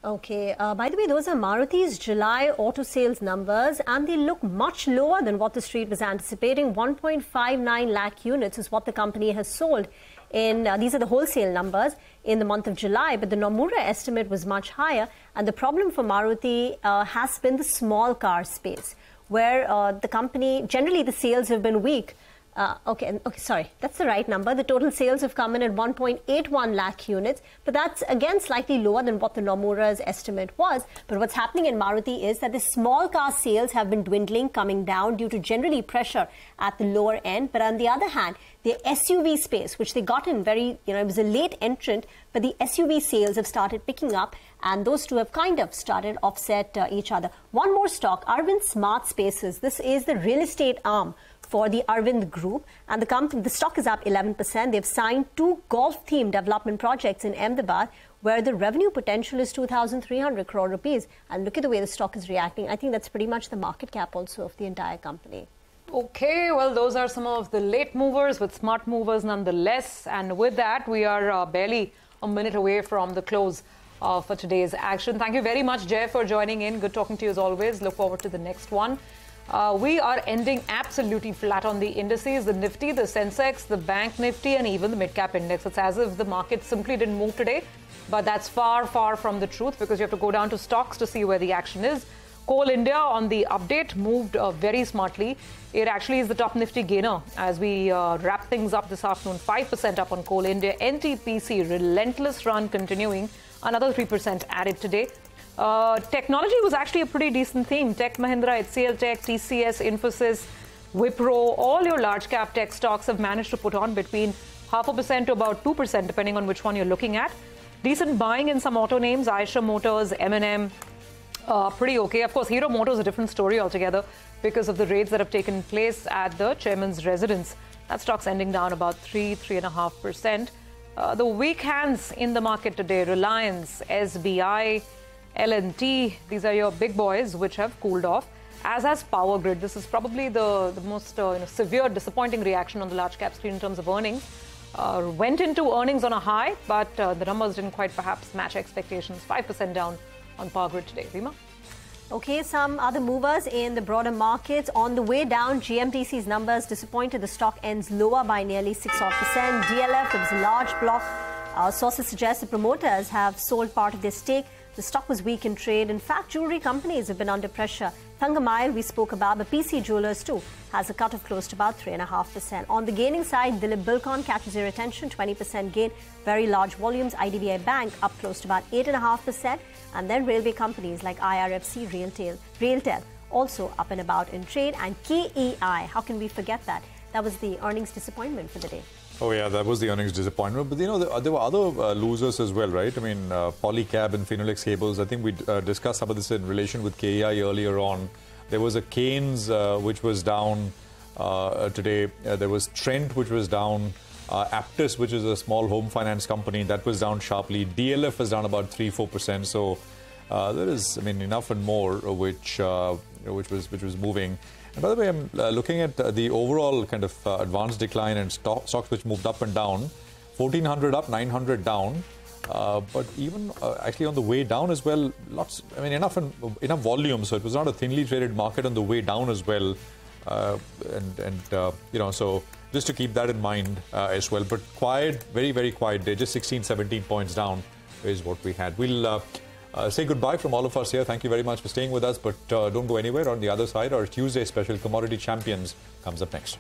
Okay, by the way, those are Maruti's July auto sales numbers, and they look much lower than what the street was anticipating. 1.59 lakh units is what the company has sold in, these are the wholesale numbers, in the month of July, but the Nomura estimate was much higher. And the problem for Maruti has been the small car space, where the company, generally the sales have been weak. Okay, sorry, that's the right number. The total sales have come in at 1.81 lakh units, but that's again slightly lower than what the Nomura's estimate was. But what's happening in Maruti is that the small car sales have been dwindling, coming down due to generally pressure at the lower end. But on the other hand, the SUV space, which they got in very, it was a late entrant, but the SUV sales have started picking up, and those two have kind of started offset each other. One more stock, Arvind Smart Spaces. This is the real estate arm for the Arvind Group, and the stock is up 11%. They've signed 2 golf-themed development projects in Ahmedabad, where the revenue potential is 2,300 crore rupees. And look at the way the stock is reacting. I think that's pretty much the market cap also of the entire company. Okay, well, those are some of the late movers with smart movers nonetheless. And with that, we are barely a minute away from the close for today's action. Thank you very much, Jay, for joining in. Good talking to you as always. Look forward to the next one. We are ending absolutely flat on the indices, the Nifty, the Sensex, the Bank Nifty, and even the Midcap Index. It's as if the market simply didn't move today, but that's far, far from the truth, because you have to go down to stocks to see where the action is. Coal India on the update moved very smartly. It actually is the top Nifty gainer as we wrap things up this afternoon. 5% up on Coal India. NTPC, relentless run continuing. Another 3% added today. Technology was actually a pretty decent theme. Tech Mahindra, HCL Tech, TCS, Infosys, Wipro, all your large cap tech stocks have managed to put on between 0.5% to about 2%, depending on which one you're looking at. Decent buying in some auto names, Eicher Motors, M&M, pretty okay. Of course, Hero Motors is a different story altogether because of the raids that have taken place at the chairman's residence. That stock's ending down about 3.5%. The weak hands in the market today, Reliance, SBI, L&T, these are your big boys which have cooled off, as has Power Grid. This is probably the most severe, disappointing reaction on the large cap screen in terms of earnings. Went into earnings on a high, but the numbers didn't quite perhaps match expectations. 5% down on Power Grid today. Rima? Okay, some other movers in the broader markets. On the way down, GMTC's numbers disappointed. The stock ends lower by nearly 6%. DLF, there was a large block. Sources suggest the promoters have sold part of their stake. The stock was weak in trade. In fact, jewelry companies have been under pressure. Thangamayil, we spoke about, but PC Jewelers too has a cut of close to about 3.5%. On the gaining side, Dilip Bilkon catches your attention, 20% gain, very large volumes. IDBI Bank up close to about 8.5%. And then railway companies like IRFC, Realtel also up and about in trade. And KEI, how can we forget that? That was the earnings disappointment for the day. Oh, yeah, that was the earnings disappointment. But, there were other losers as well, right? I mean, Polycab and Phenolix Cables. I think we discussed some of this in relation with KEI earlier on. There was a Keynes, which was down today. There was Trent, which was down. Aptus, which is a small home finance company, that was down sharply. DLF was down about 3-4%. So there is, enough and more which was moving. And by the way, I'm looking at the overall kind of advanced decline and stocks which moved up and down. 1,400 up, 900 down. But even actually on the way down as well, enough volume. So it was not a thinly traded market on the way down as well. So just to keep that in mind as well. But quiet, very, very quiet day. Just 16, 17 points down is what we had. We'll say goodbye from all of us here. Thank you very much for staying with us. But don't go anywhere. On the other side, our Tuesday special Commodity Champions comes up next.